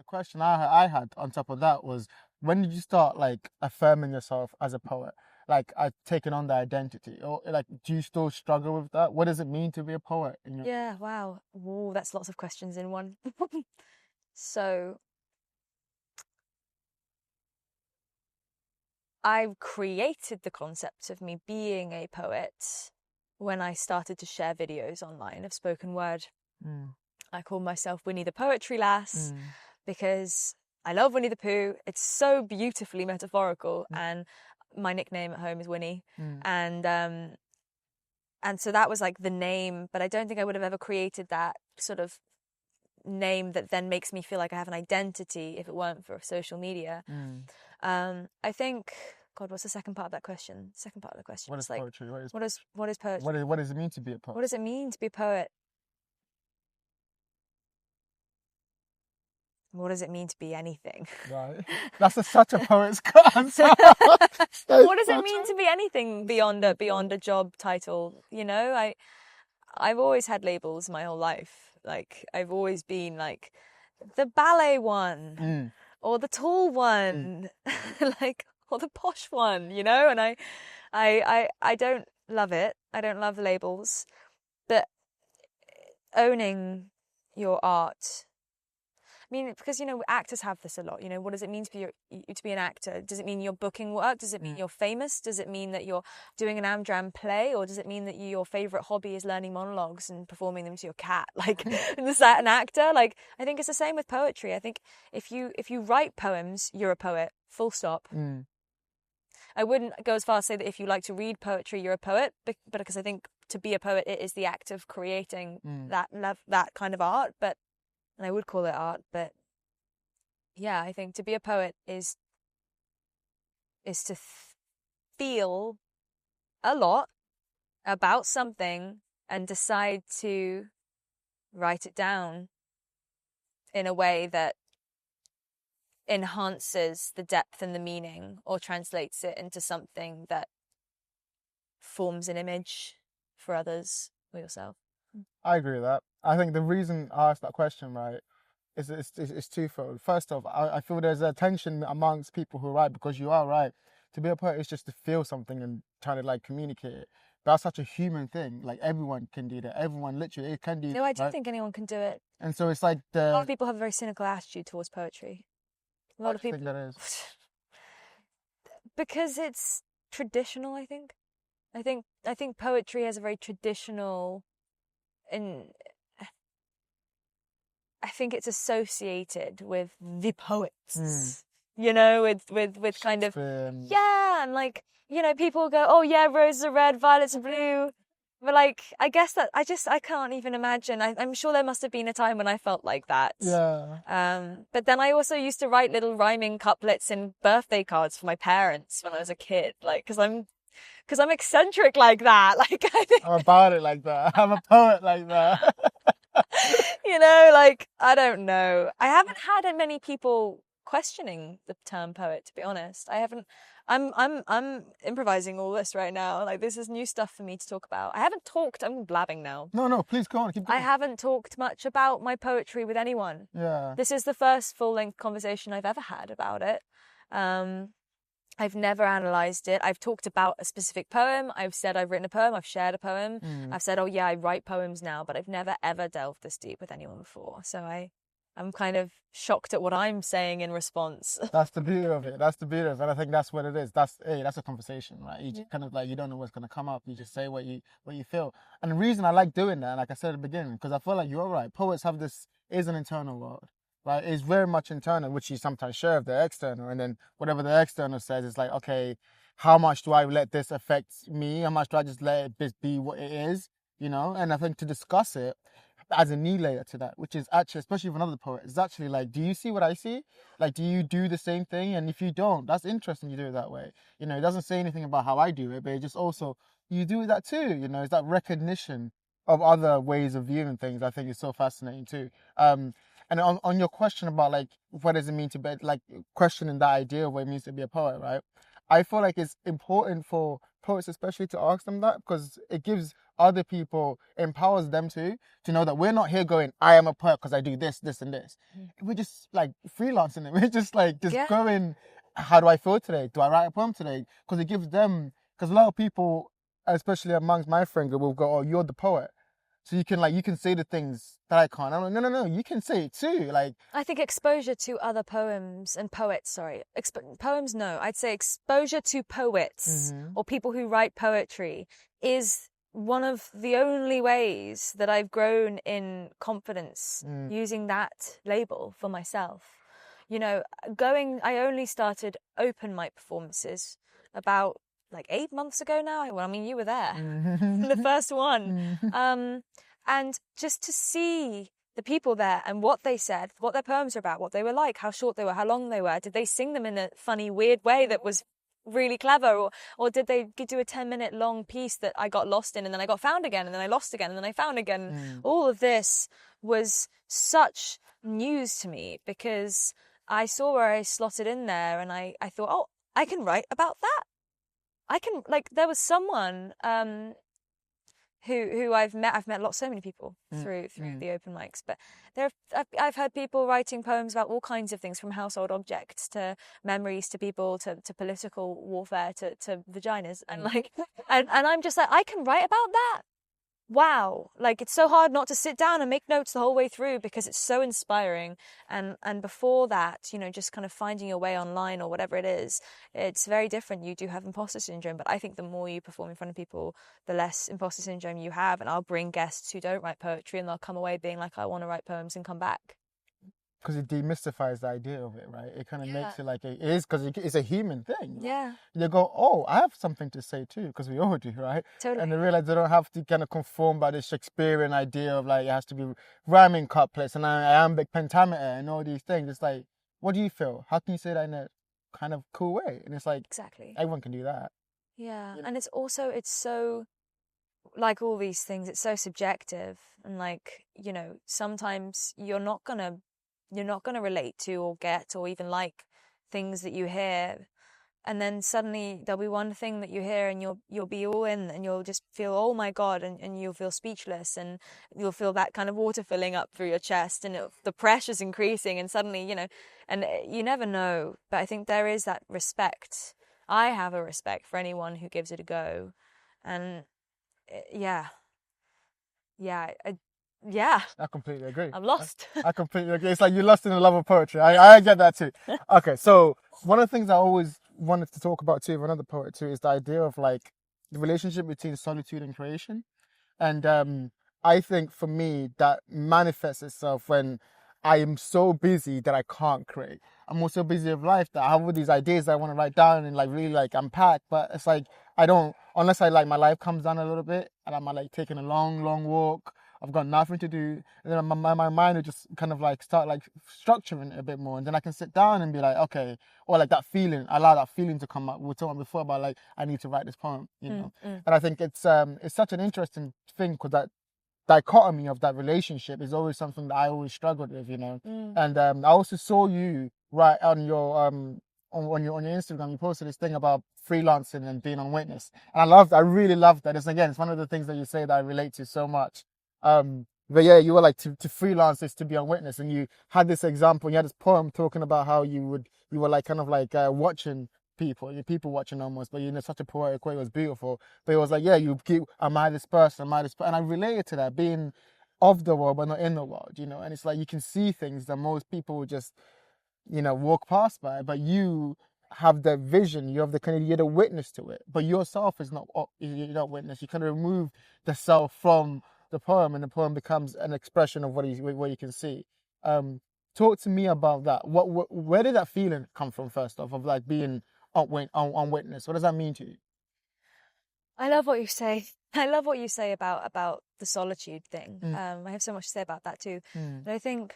question I had on top of that was, when did you start like affirming yourself as a poet? Like, taking on the identity, or like, do you still struggle with that? What does it mean to be a poet? Yeah, wow. Ooh, that's lots of questions in one. So I created the concept of me being a poet when I started to share videos online of spoken word. I call myself Winnie the Poetry Lass because I love Winnie the Pooh. It's so beautifully metaphorical, and my nickname at home is Winnie. And so that was like the name, but I don't think I would have ever created that sort of name that then makes me feel like I have an identity if it weren't for social media. I think, God, what's the second part of that question? Second part of the question. What is poetry? What is poetry? What does it mean to be a poet? What does it mean to be a poet? What does it mean to be anything? Right. That's such a poet's answer. What does it mean to be anything beyond a job title? You know, I've always had labels my whole life. Like, I've always been like the ballet one, or the tall one, like, or the posh one, you know. And I don't love it. I don't love labels, but owning your art. I mean, because, you know, actors have this a lot. You know, what does it mean to be an actor? Does it mean you're booking work? Does it mean you're famous? Does it mean that you're doing an Amdram play? Or does it mean that your favorite hobby is learning monologues and performing them to your cat? Like, is that an actor? Like, I think it's the same with poetry. I think if you write poems, you're a poet. Full stop. I wouldn't go as far as say that if you like to read poetry, you're a poet, but because I think to be a poet, it is the act of creating that kind of art. And I would call it art, but yeah, I think to be a poet is to feel a lot about something and decide to write it down in a way that enhances the depth and the meaning, or translates it into something that forms an image for others or yourself. I agree with that. I think the reason I asked that question, right, is it's twofold. First off, I feel there's a tension amongst people who write, because you are right. To be a poet is just to feel something and trying to like communicate it. That's such a human thing. Like, everyone can do that. Everyone literally can do. No, I do think anyone can do it. And so it's like a lot of people have a very cynical attitude towards poetry. A lot of people. I think that is because it's traditional. I think poetry has a very traditional, and I think it's associated with the poets. You know, with kind of and like, you know, people go, oh yeah, roses are red, violets are blue. But like, I guess that I can't even imagine. I'm sure there must have been a time when I felt like that. Yeah. But then I also used to write little rhyming couplets in birthday cards for my parents when I was a kid, like, because I'm eccentric like that. Like, I'm about it like that. I'm a poet like that. You know, like, I don't know. I haven't had many people questioning the term poet, to be honest. I haven't. I'm improvising all this right now. Like, this is new stuff for me to talk about. I haven't talked. I'm blabbing now. No, please go on. Keep going. I haven't talked much about my poetry with anyone. Yeah. This is the first full-length conversation I've ever had about it. I've never analysed it. I've talked about a specific poem. I've said I've written a poem. I've shared a poem. I've said, oh yeah, I write poems now, but I've never ever delved this deep with anyone before. So I'm kind of shocked at what I'm saying in response. That's the beauty of it. That's the beauty of it. And I think that's what it is. That's a conversation, right? You just kind of like, you don't know what's going to come up. You just say what you feel. And the reason I like doing that, like I said at the beginning, because I feel like you're right. Poets have is an internal world. Right, it's very much internal, which you sometimes share with the external, and then whatever the external says, it's like, okay, how much do I let this affect me? How much do I just let it be what it is? You know, and I think to discuss it as a new layer to that, which is actually, especially with another poet, is actually like, do you see what I see? Like, do you do the same thing? And if you don't, that's interesting. You do it that way. You know, it doesn't say anything about how I do it, but it just also you do that too. You know, it's that recognition of other ways of viewing things. I think is so fascinating too. And on your question about like, what does it mean to be, like, questioning that idea of what it means to be a poet, right? I feel like it's important for poets especially to ask them that, because it gives other people, empowers them to know that we're not here going, I am a poet because I do this, this, and this. We're just like freelancing it. We're just like going, how do I feel today? Do I write a poem today? Because it gives them, because a lot of people, especially amongst my friend group, will go, oh, you're the poet. So you can say the things that I can't. I'm like, no, you can say it too. Like, I think exposure to other poems and poets, poems, no. I'd say exposure to poets or people who write poetry is one of the only ways that I've grown in confidence using that label for myself. You know, I only started open mic performances about like 8 months ago now. Well, I mean, you were there, the first one. And just to see the people there and what they said, what their poems are about, what they were like, how short they were, how long they were. Did they sing them in a funny, weird way that was really clever? Or did they do a 10-minute long piece that I got lost in and then I got found again and then I lost again and then I found again? All of this was such news to me because I saw where I slotted in there and I thought, oh, I can write about that. There was someone who I've met so many people through the open mics, but I've heard people writing poems about all kinds of things, from household objects to memories to people to political warfare to vaginas and and I'm just like, I can write about that. Wow, like it's so hard not to sit down and make notes the whole way through because it's so inspiring. And before that, you know, just kind of finding your way online or whatever it is, it's very different. You do have imposter syndrome, but I think the more you perform in front of people, the less imposter syndrome you have. And I'll bring guests who don't write poetry and they'll come away being like, I want to write poems and come back. Because it demystifies the idea of it, right? It kind of makes it like it is, because it's a human thing. Yeah. They go, oh, I have something to say too, because we all do, right? Totally. And they realize they don't have to kind of conform by this Shakespearean idea of like it has to be rhyming couplets and iambic pentameter and all these things. It's like, what do you feel? How can you say that in a kind of cool way? And it's like, exactly, everyone can do that. Yeah, and it's so, like all these things, it's so subjective, and like, you know, sometimes you're not gonna relate to or get or even like things that you hear, and then suddenly there'll be one thing that you hear and you'll be all in and you'll just feel, oh my god, and you'll feel speechless and you'll feel that kind of water filling up through your chest and the pressure's increasing, and suddenly, you know, and you never know. But I think there is that respect. I have a respect for anyone who gives it a go, and I completely agree. I'm lost. I completely agree. It's like you're lost in the love of poetry. I get that too. Okay, so one of the things I always wanted to talk about too with another poet too is the idea of like the relationship between solitude and creation. And I think for me that manifests itself when I am so busy that I can't create. I'm also busy with life that I have all these ideas that I want to write down and like really like unpack, but it's like I don't, unless I like my life comes down a little bit and I'm like taking a long walk, I've got nothing to do, and then my mind will just kind of like start like structuring it a bit more, and then I can sit down and be like, okay, or like that feeling, allow that feeling to come up. We were talking before about like I need to write this poem, you know, and I think it's such an interesting thing because that dichotomy of that relationship is always something that I always struggled with, you know, and I also saw you right on your on your Instagram, you posted this thing about freelancing and being on Witness, and I really loved that. It's one of the things that you say that I relate to so much. But yeah, you were like to freelance is to be on Witness, and you had this example. You had this poem talking about how you were like kind of like watching people watching almost, but in such a poetic way. It was beautiful. But it was like, yeah, you keep, am I this person? Am I this person? And I related to that, being of the world but not in the world, you know. And it's like you can see things that most people would just, you know, walk past by, but you have the vision, you have you're the witness to it. But yourself is not, you're not witness. You kind of remove the self from the poem, and the poem becomes an expression of what you can see. Talk to me about that. Where did that feeling come from? First off, of like being on Witness. What does that mean to you? I love what you say. I love what you say about the solitude thing. I have so much to say about that too. But I think